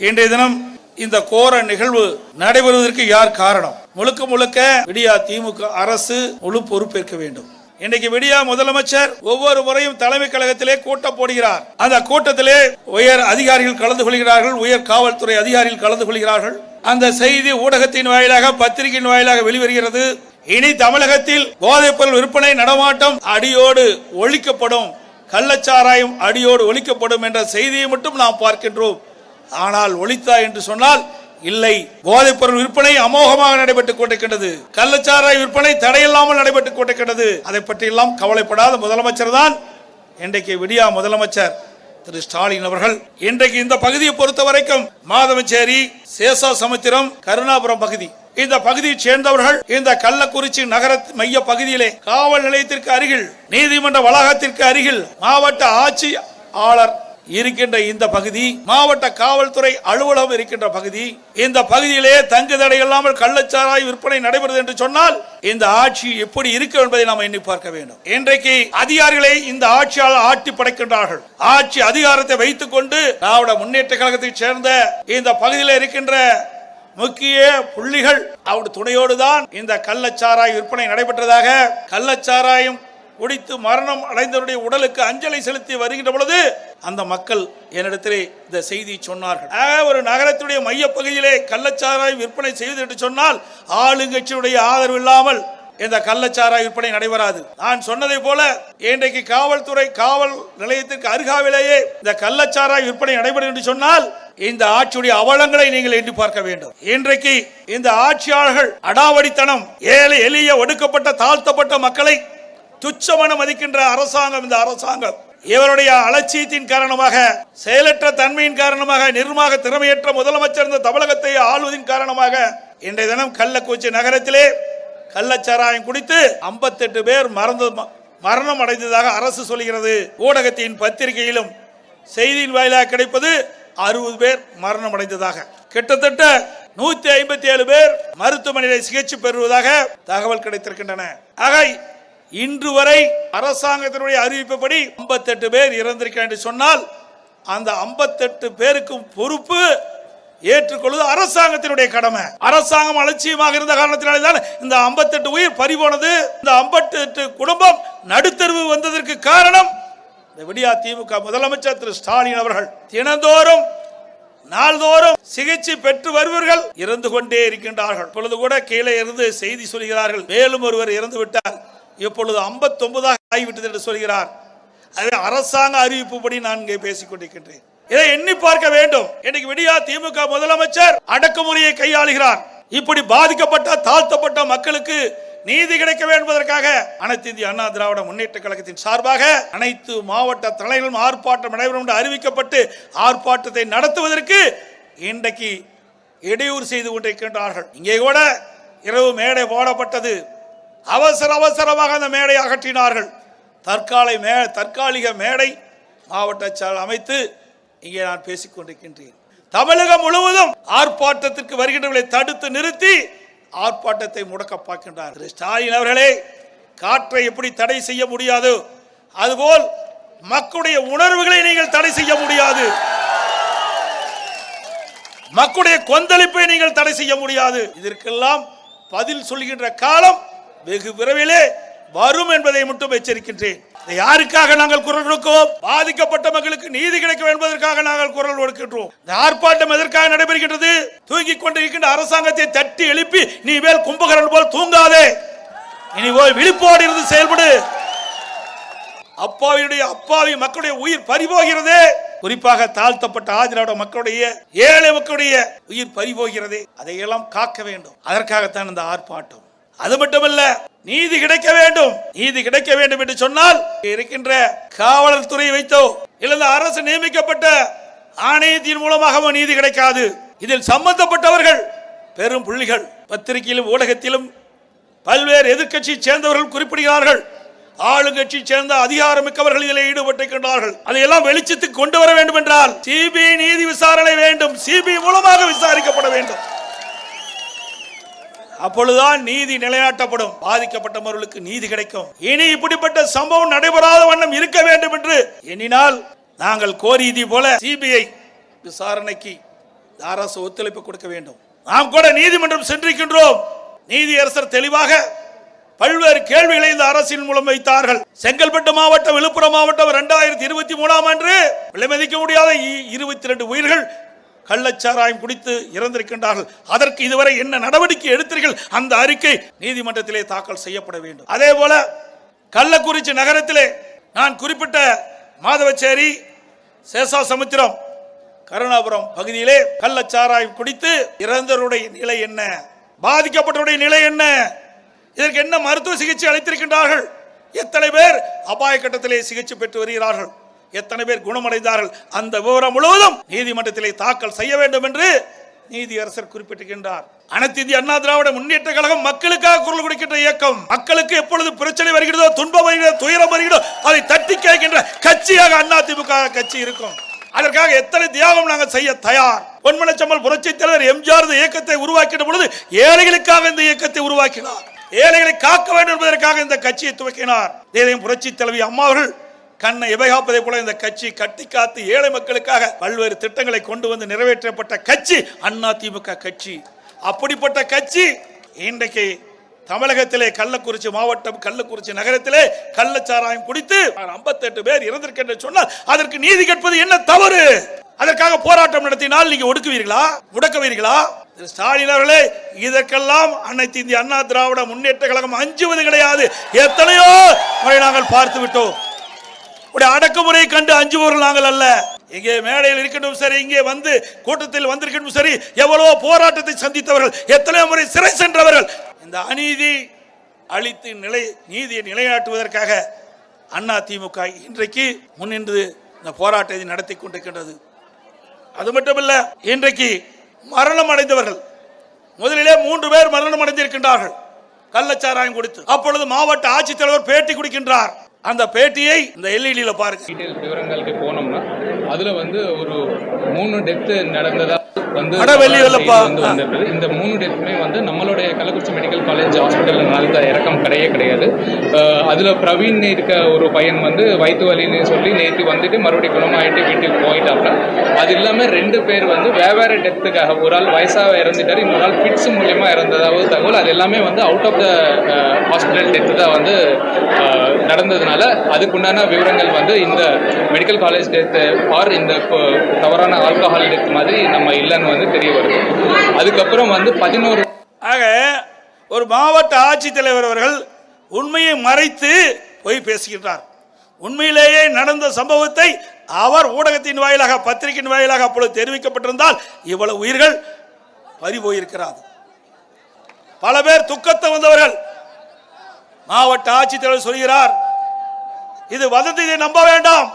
இன்றைய தினம் இந்த கோர நிகழ்வு நடைபெறுவதற்கு யார் காரணம்? முழுக்க முழுக்க விடியா திமுக அரசு முழு பொறுப்பேற்க வேண்டும். இன்றைக்கு விடியா முதலமைச்சர் ஒவ்வொரு முறையும் தலைமை கழகத்திலே கூட்டம் போடுகிறார். அந்த கூட்டத்திலே உயர் அதிகாரிகள் கலந்து கொள்கிறார்கள், உயர் காவல்துறை அதிகாரிகள் கலந்து கொள்கிறார்கள். அந்த செய்தி ஊடகத்தின் வாயிலாக, பத்திரிகையின் வாயிலாக வெளிவருகிறது. இனி தமிழகத்தில் போதைப் பொருள் விற்பனை நடமாட்டம் அடியோடு ஒழிக்கப்படும், கள்ளச்சாராயம் அடியோடு ஒழிக்கப்படும் என்ற செய்தியை மட்டும் நாம் பார்க்கின்றோம். ஆனால் ஒழித்தா என்று சொன்னால் இல்லை. போதைப் பொருள் விற்பனை அமோகமாக நடைபெற்றுக் கொண்டிருக்கின்றது. கள்ளச்சாராய விற்பனை தடையில்லாமல் நடைபெற்றுக் கொண்டிருக்கின்றது. அதை பற்றி எல்லாம் கவலைப்படாத முதலமைச்சர் தான் இன்றைக்கு விடியா முதலமைச்சர் திரு ஸ்டாலின் அவர்கள். இன்றைக்கு இந்த பகுதியை பொறுத்த வரைக்கும் மாதவச்சேரி, சேஷாசமுத்திரம், கருணாபுரம் பகுதி, இந்த பகுதியை சேர்ந்தவர்கள் இந்த கள்ளக்குறிச்சி நகர மைய பகுதியிலே காவல் நிலையத்திற்கு அருகில், நீதிமன்ற வளாகத்திற்கு அருகில், மாவட்ட ஆட்சியாளர் இருக்கின்ற இந்த பகுதி, மாவட்ட காவல்துறை அலுவலகம் இருக்கின்ற பகுதி, இந்த பகுதியிலே தங்கு தடை இல்லாமல் கள்ளச்சாராய விற்பனை நடைபெறுது என்று சொன்னால் இந்த ஆட்சி எப்படி இருக்கும் என்பதை நாம் எண்ணி பார்க்க வேண்டும். இன்றைக்கு அதிகாரிகளை இந்த ஆட்சியாளர் ஆட்டி படைக்கின்றார்கள். ஆட்சி அதிகாரத்தை வைத்துக் கொண்டு திராவிட முன்னேற்ற கழகத்தை சேர்ந்த இந்த பகுதியில் இருக்கின்ற முக்கிய புள்ளிகள் அவருடைய துணையோடு தான் இந்த கள்ளச்சாராய விற்பனை நடைபெற்றதாக, கள்ளச்சாராயம் குடித்து மரணம் அடைந்தவருடைய உடலுக்கு அஞ்சலி செலுத்தி வருகின்ற பொழுது அந்த மக்கள் என்னிடத்திலே இந்த செய்தி சொன்னார்கள். ஒரு நகரத்துடைய மைய பகுதியிலே கள்ளச்சாராயம் விற்பனை செய்வது என்று சொன்னால் ஆளுங்கட்சியுடைய ஆதரவு இல்லாமல் இந்த கள்ளச்சாராய விற்பனை நடைபெறாது. நான் சொன்னதை போல இன்றைக்கு காவல்துறை காவல் நிலையத்திற்கு அருகாவிலேயே இந்த கள்ளச்சாராய விற்பனை நடைபெறும் என்று சொன்னால் இந்த ஆட்சியுடைய அவலங்களை நீங்கள் எண்ணி பார்க்க வேண்டும். இன்றைக்கு இந்த ஆட்சியாளர்கள் அடாவடித்தனம், ஏழை எளிய ஒடுக்கப்பட்ட தாழ்த்தப்பட்ட மக்களை துச்சமென மதிக்கின்ற அரசாங்கம் இந்த அரசாங்கம். இவருடைய அலட்சியத்தின் காரணமாக, செயலற்ற தன்மையின் காரணமாக, நிர்வாக திறமையற்ற முதலமைச்சர் இந்த தமிழகத்தை ஆளுவதின் காரணமாக இன்றைய தினம் கள்ளக்குறிச்சி நகரத்திலே கள்ளச்சாராயம் குடித்து 58 பேர் மரணம் அடைந்ததாக அரசு சொல்கிறது. ஊடகத்தின் பத்திரிகையிலும் செய்தியின் வாயிலாக கிடைப்பது 60 பேர் மரணம் அடைந்ததாக, கிட்டத்தட்ட 157 பேர் மருத்துவமனையில் சிகிச்சை பெறுவதாக தகவல் கிடைத்திருக்கின்றன. ஆக இன்று வரை அரசாங்கத்தினுடைய அறிவிப்பபடி 58 பேர் இறந்திருக்கிறார் என்று சொன்னால் அந்த 58 பேருக்கும் பொறுப்பு ஏற்றுக்கொள்வது அரசாங்கத்தினுடைய கடமை. அரசாங்கம் அலட்சியமாக இருந்த காரணத்தினாலே தான் இந்த 58 உயிர் பறிபோனது. இந்த 58 குடும்பம் நடுத்தருவு வந்ததற்கு காரணம் இந்த விடியா திமுக முதலமைச்சர் திரு ஸ்டாலின் அவர்கள். தினந்தோறும் நாள்தோறும் சிகிச்சை பெற்று வருவர்கள் இறந்து கொண்டே இருக்கின்றார்கள். இப்பொழுது கூட கீழே இருந்து செய்தி சொல்கிறார்கள், மேலும் ஒருவர் இறந்து விட்டார், இப்பொழுது 59 ஆகிவிட்டது என்று சொல்கிறார். அதே அரசாங்க அறிவிப்புப்படி நான் இங்கே பேசிக் கொண்டிருக்கின்றேன். இதை எண்ணி பார்க்க வேண்டும். இன்னைக்கு விடியா திமுக முதலமைச்சர் அடக்குமுறையை கையாளுகிறார். இப்படி பாதிக்கப்பட்ட தாழ்த்தப்பட்ட மக்களுக்கு நீதி கிடைக்க வேண்டும் என்பதற்காக அனைத்து இந்திய அண்ணா திராவிட முன்னேற்ற கழகத்தின் சார்பாக அனைத்து மாவட்ட தலைவர்களும் ஆர்ப்பாட்டம் நடைபெறும் என்று அறிவிக்கப்பட்டு ஆர்ப்பாட்டத்தை நடத்துவதற்கு இன்றைக்கு இடையூறு செய்து கொண்டிருக்கின்றார்கள். இங்கே கூட இரவு மேடை போடப்பட்டது. அவசரமாக அந்த மேடை அகற்றினார்கள். தற்காலிக மேடை மாவட்ட செயலர் அமைத்து இங்கே நான் பேசிக் கொண்டிருக்கின்றேன். தமிழகம் முழுவதும் ஆர்ப்பாட்டத்திற்கு வருகின்றவர்களை தடுத்து நிறுத்தி ஆர்ப்பாட்டத்தை முடக்க பார்க்கின்றார். ஸ்டாலின் அவர்களே, காற்றை எப்படி தடை செய்ய முடியாது, அதுபோல் மக்களுடைய உணர்வுகளை நீங்கள் தடை செய்ய முடியாது, மக்களுடைய கொந்தளிப்பை நீங்கள் தடை செய்ய முடியாது. இதற்கெல்லாம் பதில் சொல்கின்ற காலம் வெகு விரைவிலே வரும் என்பதை மட்டும் எச்சரிக்கின்றேன். யாருக்காக நாங்கள் குரல் கொடுக்கிறோம்? பாதிக்கப்பட்ட மக்களுக்கு நீதி கிடைக்கும் என்பதற்காக நாங்கள் குரல் கொடுக்கின்றோம். ஆர்ப்பாட்டம் எதற்காக நடைபெறுகின்றது? தூங்கிக் கொண்டிருக்கின்ற அரசாங்கத்தை தட்டி எழுப்பி நீ வேல் கும்பகரன் போல் தூங்காதே, இனி போய் விழிப்போடு இருந்து செயல்படு. அப்பாவி மக்களுடைய உயிர் பறிபோகிறது. குறிப்பாக தாழ்த்தப்பட்ட ஆதிராவிட மக்களுடைய, ஏழை மக்களுடைய உயிர் பறிபோகிறது. அதையெல்லாம் காக்க வேண்டும். அதற்காகத்தான் இந்த ஆர்ப்பாட்டம். அது மட்டுமல்ல, நீதி கிடைக்க வேண்டும். நீதி கிடைக்க வேண்டும் என்று சொன்னால் இருக்கின்ற காவலர் துறை வைத்தோ இல்ல அரசு நியமிக்கப்பட்ட ஆணையத்தின் மூலமாக நீதி கிடைக்காது. இதில் சம்பந்தப்பட்டவர்கள் பெரும் புள்ளிகள். பத்திரிகையிலும் ஊடகத்திலும் பல்வேறு எதிர்க்கட்சியை சேர்ந்தவர்கள் குறிப்பிடுகிறார்கள். ஆளுங்கட்சி சேர்ந்த அதிகாரமிக்கவர்கள் இதில் ஈடுபட்டிருக்கின்றார்கள். அதையெல்லாம் வெளிச்சத்துக்கு கொண்டு வர வேண்டும் என்றால் சிபிஐ நீதி விசாரணை வேண்டும். சிபிஐ மூலமாக விசாரிக்கப்பட வேண்டும். அப்பொழுதுதான் நீதி நிலைநாட்டப்படும், பாதிக்கப்பட்டவர்களுக்கு நீதி கிடைக்கும். இனி இப்படிப்பட்ட சம்பவம் நடைபெறாத வண்ணம் இருக்க வேண்டும் என்று எண்ணினால் நாங்கள் கோரியதை போல சிபிஐ விசாரணைக்கு அரசு ஒத்துழைப்பு கொடுக்க வேண்டும். நாம் கூட நீதிமன்றம் சென்றிருக்கின்றோம். நீதியரசர் தெளிவாக பல்வேறு கேள்விகளை இந்த அரசின் மூலம் வைத்தார்கள். செங்கல்பட்டு மாவட்டம், விழுப்புரம் மாவட்டம் 2023 அன்று விலை மதிக்க முடியாத 22 உயிர்கள் கள்ளச்சாராயம் குடித்து இறந்திருக்கின்றார்கள். அதற்கு இதுவரை என்ன நடவடிக்கை எடுத்தீர்கள்? அந்த அறிக்கை நீதிமன்றத்திலே தாக்கல் செய்யப்பட வேண்டும். அதே போல கள்ளக்குறிச்சி நகரத்திலே நான் குறிப்பிட்ட மாதவச்சேரி, சேஷாசமுத்திரம், கருணாபுரம் பகுதியிலே கள்ளச்சாராயம் குடித்து இறந்தவருடைய நிலை என்ன, பாதிக்கப்பட்டவருடைய நிலை என்ன, இதற்கு என்ன மருத்துவ சிகிச்சை அளித்திருக்கின்றார்கள், எத்தனை பேர் அபாய கட்டத்திலே சிகிச்சை பெற்று வருகிறார்கள், எத்தனை பேர் குணமடைந்தார்கள், அந்த விவரம் முழுவதும் நீதிமன்றத்திலே தாக்கல் செய்ய வேண்டும் என்று நீதியரசர் குறிப்பிட்டிருக்கின்றார். அனைத்து இந்திய அண்ணா திராவிட முன்னேற்ற கழகம் மக்களுக்காக குரல் கொடுக்கின்ற இயக்கம். மக்களுக்கு எப்பொழுது பிரச்சனை வருகிறதோ, துன்பம் வருகிறதோ, துயரம் வருகிறதோ அதை தட்டி கேட்கின்ற கட்சியாக அதிமுக கட்சி இருக்கும். அதற்காக எத்தனை தியாகம் நாங்கள் செய்ய தயார். பொன்மனச்செம்மல் புரட்சி தலைவர் எம்ஜிஆர் இயக்கத்தை உருவாக்கின பொழுது ஏழைகளுக்காக இந்த இயக்கத்தை உருவாக்கினார். ஏழைகளை காக்க வேண்டும் என்பதற்காக இந்த கட்சியை துவக்கினார். இதையும் புரட்சி தலைவி அம்மா அவர்கள் கண்ணை எபைகாப்பதை போல இந்த கட்சி கட்டி காத்து ஏழை மக்களுக்காக பல்வேறு திட்டங்களை கொண்டு வந்து நிறைவேற்றப்பட்ட கட்சி அதிமுக கட்சி. அப்படிப்பட்ட கட்சி இன்றைக்கு தமிழகத்திலே கள்ளக்குறிச்சி மாவட்டம், கள்ளக்குறிச்சி நகரத்திலே கள்ளச்சாராயம் குடித்து 58 பேர் இறந்திருக்கின்ற சொன்னால் அதற்கு நீதி கேட்பது என்ன தவறு? அதற்காக போராட்டம் நடத்தினால் நீங்க முடக்குவீர்களா? ஸ்டாலின் அவர்களே, இதற்கெல்லாம் அனைத்து இந்திய அண்ணா திராவிட முன்னேற்ற கழகம் அஞ்சுவது கிடையாது. எத்தனையோ முறை நாங்கள் பார்த்து விட்டோம். அடக்குமுறையை கண்டு அஞ்சுபவர்கள் நாங்கள் அல்ல. இங்கே மேடையில் இருக்கட்டும் சரி, இங்கே வந்து கூட்டத்தில் வந்திருக்கட்டும் சரி, எவ்வளவோ போராட்டத்தை சந்தித்தவர்கள், எத்தனையோ முறை சிறை சென்றவர்கள். இந்த அநீதி அளித்து நீதியை நிலைநாட்டுவதற்காக அதிமுக இன்றைக்கு முன்னின்று இந்த போராட்டத்தை நடத்தி கொண்டிருக்கின்றது. அது மட்டுமல்ல, இன்றைக்கு மரணம் அடைந்தவர்கள் முதலிலே 3 பேர் மரணம் அடைந்திருக்கின்றார்கள் கள்ளச்சாராயம் குடித்து. அப்பொழுது மாவட்ட ஆட்சித்தலைவர் பேட்டி கொடுக்கின்றார். அந்த பேட்டியை இந்த எல்இடியில பாருங்க. விவரங்களுக்கு போனோம்னா அதுல ஒரு 3 டெத் நடந்ததா இந்த 3 டெத்துமே நம்மளுடைய கள்ளக்குறிச்சி மெடிக்கல் காலேஜ் ஹாஸ்பிட்டல் நடந்த இறக்கம் கிடையாது. அதுல பிரவீன் இருக்க ஒரு பையன் வயிற்று வலின்னு சொல்லி நேற்று வந்துட்டு மறுபடியும் குணமாயிட்டு வீட்டுக்கு போயிட்டாப்ல. அது இல்லாம 2 பேர் வெவ்வேறு டெத்துக்காக, ஒரு ஆள் வயசாக இறந்துட்டாரு, இன்னொரு ஆள் பிட்ஸ் மூலியமா இறந்ததாவது தகவல். அது எல்லாமே out of the hospital death தான் நடந்ததுனால அதுக்குண்டான விவரங்கள் இந்த மெடிக்கல் காலேஜ் டெத் ஆர் இந்த தவறான ஆல்கஹால் டெத் மாதிரி நம்ம இல்லைன்னு தெரிய வருது. அதுக்கப்புறம் 11 ஆக ஒரு மாவட்ட ஆட்சித்தலைவர் அவர்கள் உண்மையை மறைத்து போய் பேசுகின்றார். உண்மையிலேயே நடந்த சம்பவத்தை அவர் ஊடகத்தின் வாயிலாக, பத்திரிகையின் வாயிலாக அப்பொழுது தெரிவிக்கப்பட்டிருந்தால் இவ்வளவு உயிர்கள் பறி போயிருக்கிறார். பல பேர் துக்கத்தை வந்தவர்கள். மாவட்ட ஆட்சித்தலைவர் சொல்கிறார், இது வதந்தியை நம்ப வேண்டாம்.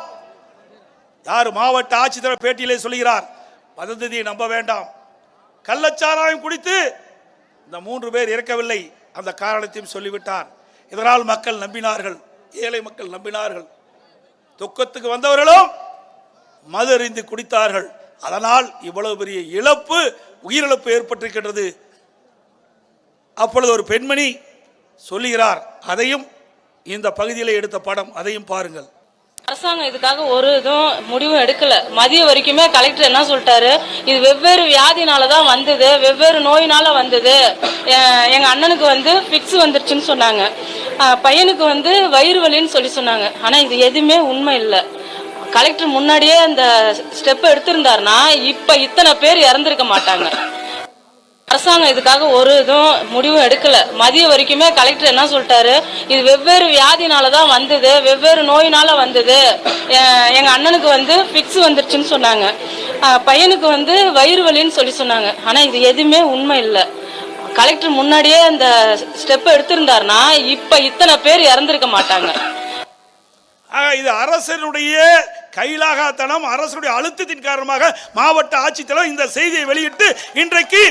யார்? மாவட்ட ஆட்சித்தலைவர் பேட்டியிலே சொல்கிறார், வதந்தியை நம்ப வேண்டாம். கள்ளச்சாராயம் குடித்து இந்த 3 பேர் இறக்கவில்லை, அந்த காரணத்தையும் சொல்லிவிட்டார். இதனால் மக்கள் நம்பினார்கள், ஏழை மக்கள் நம்பினார்கள். துக்கத்துக்கு வந்தவர்களும் மது அருந்தி குடித்தார்கள். அதனால் இவ்வளவு பெரிய இழப்பு, உயிரிழப்பு ஏற்பட்டிருக்கின்றது. அப்பொழுது ஒரு பெண்மணி சொல்லுகிறார். அதையும் இந்த பகுதியில் எடுத்த படம், அதையும் பாருங்கள். அரசாங்கம் இதுக்காக ஒரு இதுவும் முடிவும் எடுக்கல. மதியம் வரைக்குமே கலெக்டர் என்ன சொல்லிட்டாரு, இது வெவ்வேறு வியாதினாலதான் வந்தது, வெவ்வேறு நோயினால வந்தது. எங்க அண்ணனுக்கு பிக்ஸ் வந்துருச்சுன்னு சொன்னாங்க, பையனுக்கு வயிறு வலின்னு சொல்லி சொன்னாங்க. ஆனா இது எதுவுமே உண்மை இல்லை. கலெக்டர் முன்னாடியே அந்த ஸ்டெப் எடுத்திருந்தாருன்னா இப்ப இத்தனை பேர் இறந்திருக்க மாட்டாங்க. அரசாங்கம் இதுக்காக ஒரு இதுவும் முடிவும் எடுக்கல. மதியம் வரைக்குமே கலெக்டர் என்ன சொல்லிட்டாரு, இது வெவ்வேறு வியாதினாலதான் வந்தது, வெவ்வேறு நோயினால வந்தது. எங்க அண்ணனுக்கு பிக்ஸ் வந்துருச்சுன்னு சொன்னாங்க, பையனுக்கு வயிறு வலின்னு சொல்லி சொன்னாங்க. ஆனா இது எதுவுமே உண்மை இல்லை. கலெக்டர் முன்னாடியே அந்த ஸ்டெப் எடுத்திருந்தாருன்னா இப்ப இத்தனை பேர் இறந்திருக்க மாட்டாங்க. இது அரசனுடைய கைலாகத்தனம், அரசுடைய அழுத்தத்தின் காரணமாக மாவட்ட ஆட்சித்தலைவர் இந்த செய்தியை வெளியிட்டு இன்றைக்கு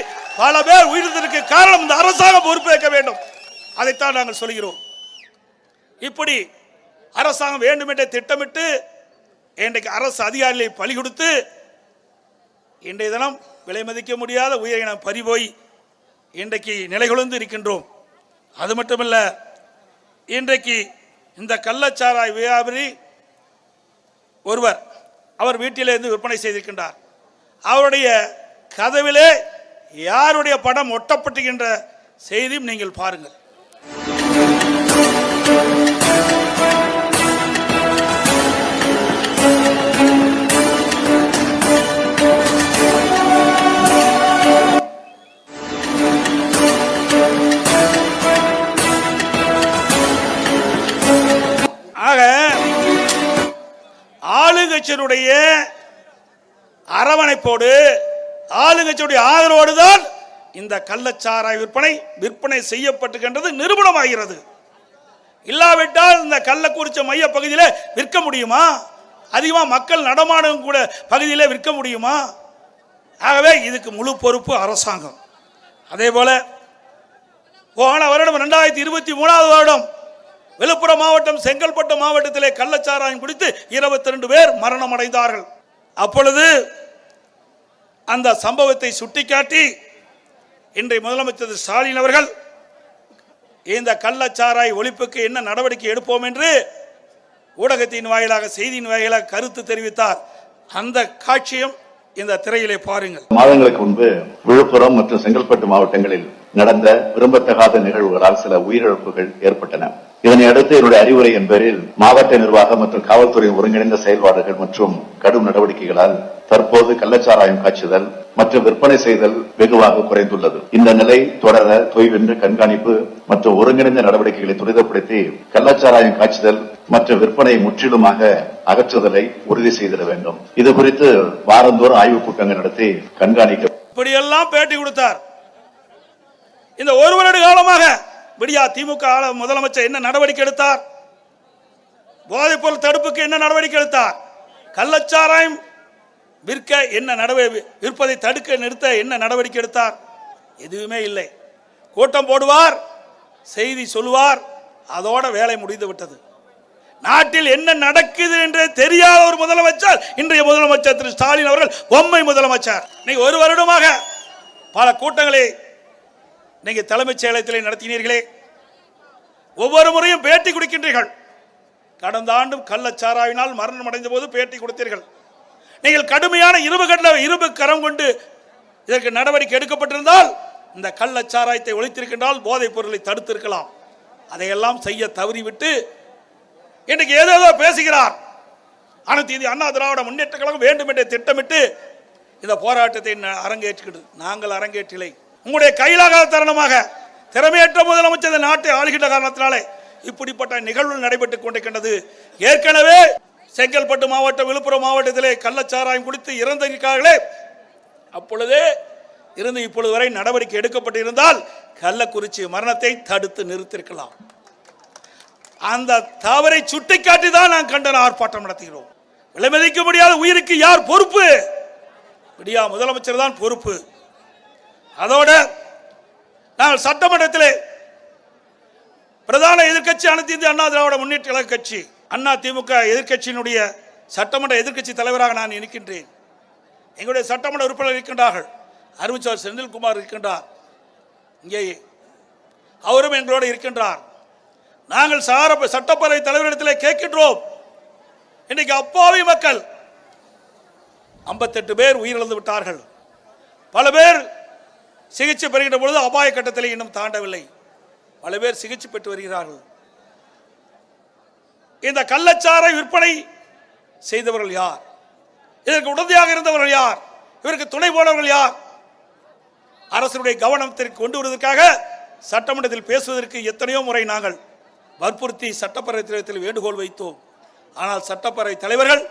பல பேர் உயிரிழந்ததற்கு காரணம் இந்த அரசாங்கம் பொறுப்பேற்க வேண்டும். அதைத்தான் நாங்கள் சொல்கிறோம். இப்படி அரசாங்கம் வேண்டுமென்றே திட்டமிட்டு இன்றைக்கு அரசு அதிகாரிகளை பலி கொடுத்து இன்றைய தினம் விலை மதிக்க முடியாத உயிரை நாம் பறிபோய் இன்றைக்கு நிலைகுலந்து இருக்கின்றோம். அது மட்டுமல்ல, இன்றைக்கு இந்த கள்ளச்சாராய வியாபாரி ஒருவர் அவர் வீட்டிலிருந்து விற்பனை செய்திருக்கின்றார். அவருடைய கதவிலே யாருடைய படம் ஒட்டப்பட்டுகின்ற செய்தியும் நீங்கள் பாருங்கள். ஆக ஆளுங்கட்சியினுடைய அரவணைப்போடு ஆளுங்கட்சியுடைய ஆதரவோடு தான் இந்த கள்ளச்சாராய விற்பனை செய்யப்பட்டுகின்றது நிரூபணமாகிறது. இல்லாவிட்டால் இந்த கள்ளக்குறிச்சி மைய பகுதியில் விற்க முடியுமா? அதிகமாக மக்கள் நடமாடும் கூட பகுதியில் விற்க முடியுமா? ஆகவே இதுக்கு முழு பொறுப்பு அரசாங்கம். அதே போல போன வருடம் 2023 வருடம் விழுப்புரம் மாவட்டம் செங்கல்பட்டு மாவட்டத்திலே கள்ளச்சாராயம் குடித்து 22 பேர் மரணம் அடைந்தார்கள். அப்பொழுது அந்த சம்பவத்தை சுட்டிக்காட்டி இன்றைய முதலமைச்சர் ஸ்டாலின் அவர்கள் இந்த கள்ளச்சாராய ஒழிப்புக்கு என்ன நடவடிக்கை எடுப்போம் என்று ஊடகத்தின் வாயிலாக செய்தியின் வாயிலாக கருத்து தெரிவித்தார். அந்த காட்சியும் இந்த திரையிலே பாருங்கள். மாதங்களுக்கு முன்பு விழுப்புரம் மற்றும் செங்கல்பட்டு மாவட்டங்களில் நடந்த விரும்பத்தகாத நிகழ்வுகளால் சில உயிரிழப்புகள் ஏற்பட்டன. இதனை அடுத்து என்னுடைய அறிவுரையின் பேரில் மாவட்ட நிர்வாகம் மற்றும் காவல்துறையின் ஒருங்கிணைந்த செயல்பாடுகள் மற்றும் கடும் நடவடிக்கைகளால் தற்போது கள்ளச்சாராயம் காய்ச்சுதல் மற்றும் விற்பனை செய்தல் வெகுவாக குறைந்துள்ளது. இந்த நிலை தொடர தொய்வின்றி கண்காணிப்பு மற்றும் ஒருங்கிணைந்த நடவடிக்கைகளை துரிதப்படுத்தி கள்ளச்சாராயம் காய்ச்சுதல் மற்றும் விற்பனையை முற்றிலுமாக அகற்றுதலை உறுதி செய்திட வேண்டும். இது குறித்து வாரந்தோறும் ஆய்வுக் கூட்டங்கள் நடத்தி கண்காணிக்க இப்படியெல்லாம் பேட்டி கொடுத்தார். இந்த ஒரு வருட காலமாக விடியா திமுக முதலமைச்சர் என்ன நடவடிக்கை எடுத்தார்? போதைப்பொருள் தடுப்புக்கு என்ன நடவடிக்கை எடுத்தார்? கள்ளச்சாராயம் விற்க என்ன விற்பதை தடுக்க நிறுத்த என்ன நடவடிக்கை எடுத்தார்? எதுவுமே இல்லை. கூட்டம் போடுவார், செய்தி சொல்லுவார், அதோட வேலை முடிந்து விட்டது. நாட்டில் என்ன நடக்குது என்று தெரியாத ஒரு முதலமைச்சர் இன்றைய முதலமைச்சர் திரு ஸ்டாலின் அவர்கள் பொம்மை முதலமைச்சர். நீங்க ஒரு வருடமாக பல கூட்டங்களை நீங்க தலைமைச் செயலகத்திலே நடத்தினீர்களே, ஒவ்வொரு முறையும் பேட்டி கொடுக்கின்றீர்கள். கடந்த ஆண்டும் கள்ளச்சாராயினால் மரணம் அடைந்த போது பேட்டி கொடுத்தீர்கள். நீங்கள் கடுமையான இரும்பு கரம் கொண்டு இதற்கு நடவடிக்கை எடுக்கப்பட்டிருந்தால் இந்த கள்ளச்சாராயத்தை ஒழித்திருக்கின்றால் போதைப் பொருளை தடுத்திருக்கலாம். அதையெல்லாம் செய்ய தவறிவிட்டு இன்றைக்கு ஏதேதோ பேசுகிறார். அனைத்து இந்திய அண்ணா திராவிட முன்னேற்ற கழகம் வேண்டும் என்று திட்டமிட்டு இந்த போராட்டத்தை அரங்கேற்றுகிறது. நாங்கள் அரங்கேற்றிலை. உங்களுடைய கையிலாக தருணமாக திறமையற்ற முதலமைச்சர் இந்த நாட்டை ஆளுகின்ற காரணத்தினாலே இப்படிப்பட்ட நிகழ்வு நடைபெற்றுக் கொண்டிருக்கின்றது. ஏற்கனவே செங்கல்பட்டு மாவட்டம் விழுப்புரம் மாவட்டத்திலே கள்ளச்சாராயம் குடித்து இறந்திருக்கிறார்களே, அப்பொழுதே இருந்து இப்பொழுது வரை நடவடிக்கை எடுக்கப்பட்டிருந்தால் கள்ளக்குறிச்சி மரணத்தை தடுத்து நிறுத்திருக்கலாம். அந்த தவறை சுட்டிக்காட்டி தான் நான் கண்டன ஆர்ப்பாட்டம் நடத்துகிறோம். விலைமதிக்க முடியாத உயிருக்கு யார் பொறுப்பு? விடியா முதலமைச்சர் தான் பொறுப்பு. அதோட நாங்கள் சட்டமன்றத்திலே பிரதான எதிர்க்கட்சி அனைத்து இந்திய அண்ணா திராவிட முன்னேற்ற கழக கட்சி அண்ணா திமுக எதிர்க்கட்சியினுடைய சட்டமன்ற எதிர்க்கட்சி தலைவராக நான் இருக்கின்றேன். எங்களுடைய சட்டமன்ற உறுப்பினர் இருக்கின்றார்கள். அருமைச்சர் செந்தில்குமார் இருக்கின்றார். இங்கே அவரும் எங்களோடு இருக்கின்றார். நாங்கள் சட்டப்பேரவை தலைவரிடத்திலே கேட்கின்றோம். இன்றைக்கு அப்பாவி மக்கள் 58 பேர் உயிரிழந்து விட்டார்கள். பல பேர் சிகிச்சை பெறுகின்ற பொழுது அபாய கட்டத்தில் இன்னும் தாண்டவில்லை. பல பேர் சிகிச்சை பெற்று வருகிறார்கள். இந்த கள்ளச்சாராய விற்பனை செய்தவர்கள் யார்? இதற்கு உடந்தையாக இருந்தவர்கள் யார்? இவருக்கு துணை போனவர்கள் யார்? அரசுடைய கவனத்திற்கு கொண்டு வருவதற்காக சட்டமன்றத்தில் பேசுவதற்கு எத்தனையோ முறை நாங்கள் வற்புறுத்தி சட்டப்பேரவை தலைவர்கள் வேண்டுகோள் வைத்தோம். ஆனால் சட்டப்பேரவை தலைவர்கள்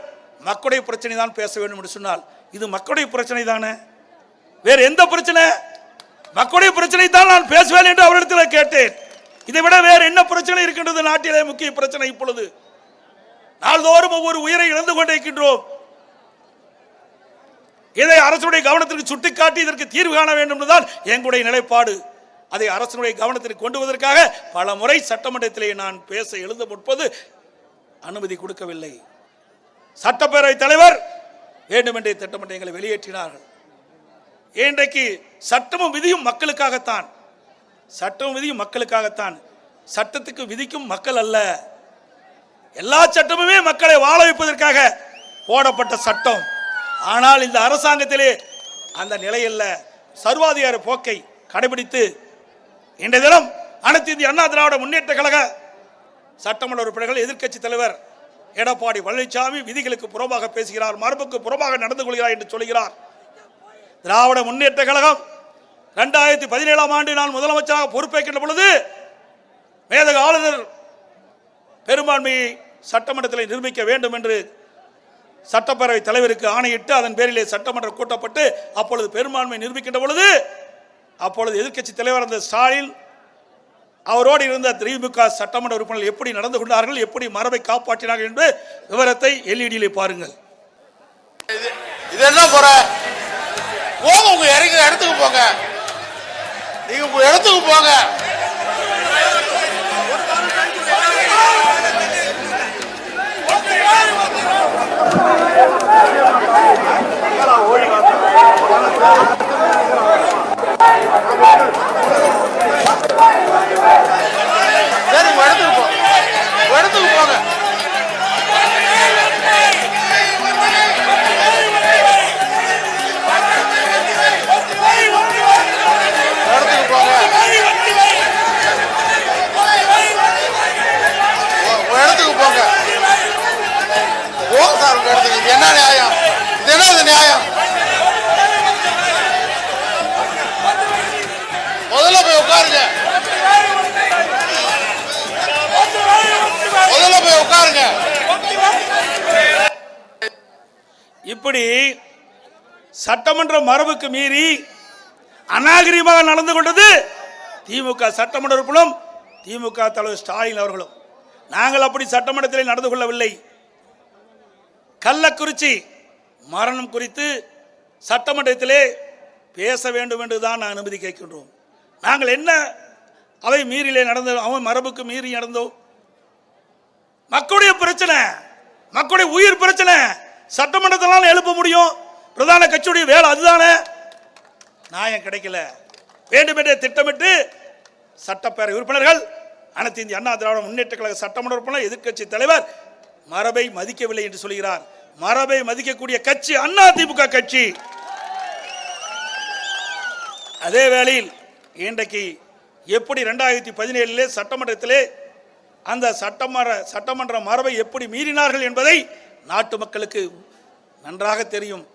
மக்களுடைய பிரச்சனை தான் பேச வேண்டும் என்று சொன்னால் இது மக்களுடைய பிரச்சனை தானே, வேறு எந்த பிரச்சனை? மக்களுடைய பிரச்சனை தான் நான் பேசுவேன் என்று அவரிடத்தில் கேட்டேன். இதை விட வேறு என்ன பிரச்சனை இருக்கின்றது? நாட்டிலே முக்கிய பிரச்சனை இப்பொழுது நாள்தோறும் ஒவ்வொரு உயிரை இழந்து கொண்டிருக்கின்றோம். இதை அரசுடைய கவனத்திற்கு சுட்டிக்காட்டி இதற்கு தீர்வு காண வேண்டும் என்றுதான் எங்களுடைய நிலைப்பாடு. அதை அரசுடைய கவனத்திற்கு கொண்டு வருவதற்காக பல முறை சட்டமன்றத்திலே நான் பேச எழுந்த முற்பது அனுமதி கொடுக்கவில்லை. சட்டப்பேரவை தலைவர் வேண்டுமென்றே திட்டமன்றங்களை வெளியேற்றினார்கள். இன்றைக்கு சட்டமும் விதியும் மக்களுக்காகத்தான். சட்டமும் விதியும் மக்களுக்காகத்தான். சட்டத்துக்கு விதிக்கும் மக்கள் அல்ல. எல்லா சட்டமுமே மக்களை வாழ வைப்பதற்காக போடப்பட்ட சட்டம். ஆனால் இந்த அரசாங்கத்திலே அந்த நிலையில் சர்வாதிகார போக்கை கடைபிடித்து இன்றைய தினம் அனைத்து இந்திய அண்ணா திராவிட முன்னேற்ற கழக சட்டமன்ற உறுப்பினர்கள் எதிர்க்கட்சி தலைவர் எடப்பாடி பழனிசாமி விதிகளுக்கு புறம்பாக பேசுகிறார், மரபுக்கு புறம்பாக நடந்து கொள்கிறார் என்று சொல்கிறார். திராவிட முன்னேற்ற கழகம் 2017ஆம் ஆண்டு நான் முதலமைச்சராக பொறுப்பேற்கின்ற பொழுது மேதக ஆளுநர் பெரும்பான்மையை சட்டமன்றத்தில் நிரூபிக்க வேண்டும் என்று சட்டப்பேரவை தலைவருக்கு ஆணையிட்டு அதன் பேரிலே சட்டமன்றம் கூட்டப்பட்டு அப்பொழுது பெரும்பான்மை நிரூபிக்கின்ற பொழுது அப்பொழுது எதிர்க்கட்சி தலைவர் அந்த ஸ்டாலின் அவரோடு இருந்த திமுக சட்டமன்ற உறுப்பினர்கள் எப்படி நடந்து கொண்டார்கள், எப்படி மரபை காப்பாற்றினார்கள் என்று விவரத்தை எல்இடியிலே பாருங்கள். இது என்ன போற போங்க, உங்க இறங்குற இடத்துக்கு போங்க, நீங்க உங்க இடத்துக்கு போங்க. சரி, உங்க இடத்துக்கு போங்க, உங்க இடத்துக்கு போங்க. என்ன நியாயம்? இது என்ன நியாயம்? முதல்ல போய் உட்காருங்க, முதல்ல போய் உட்காருங்க. இப்படி சட்டமன்ற மரபுக்கு மீறி அநாகரிகமாக நடந்து கொண்டது திமுக சட்டமன்ற உறுப்பினரும் திமுக தலைவர் ஸ்டாலின் அவர்களும். நாங்கள் அப்படி சட்டமன்றத்தில் நடந்து கொள்ளவில்லை. கள்ளக்குறிச்சி மரணம் குறித்து சட்டமன்றத்திலே பேச வேண்டும் என்றுதான் நான் அனுமதி கேட்கின்றோம். நாங்கள் என்ன அவை மீறிலே நடந்தோம், அவன் மரபுக்கு மீறி நடந்தோம். மக்களுடைய பிரச்சனை, மக்களுடைய உயிர் பிரச்சனை சட்டமன்றத்தினால் எழுப்ப முடியும். பிரதான கட்சியுடைய வேலை அதுதானே. நியாயம் கிடைக்கல. வேண்டுமென்றே திட்டமிட்டு சட்டப்பேரவை உறுப்பினர்கள் அனைத்து இந்திய அண்ணா திராவிட முன்னேற்ற கழக சட்டமன்ற உறுப்பினர் எதிர்க்கட்சி தலைவர் மரபை மதிக்கவில்லை என்று சொல்கிறார். மரபை மதிக்கக்கூடிய கட்சி அண்ணா திமுக கட்சி. அதே வேளையில் இன்றைக்கு எப்படி 2017 சட்டமன்றத்திலே அந்த சட்டமன்ற மரபை எப்படி மீறினார்கள் என்பதை நாட்டு மக்களுக்கு நன்றாக தெரியும்.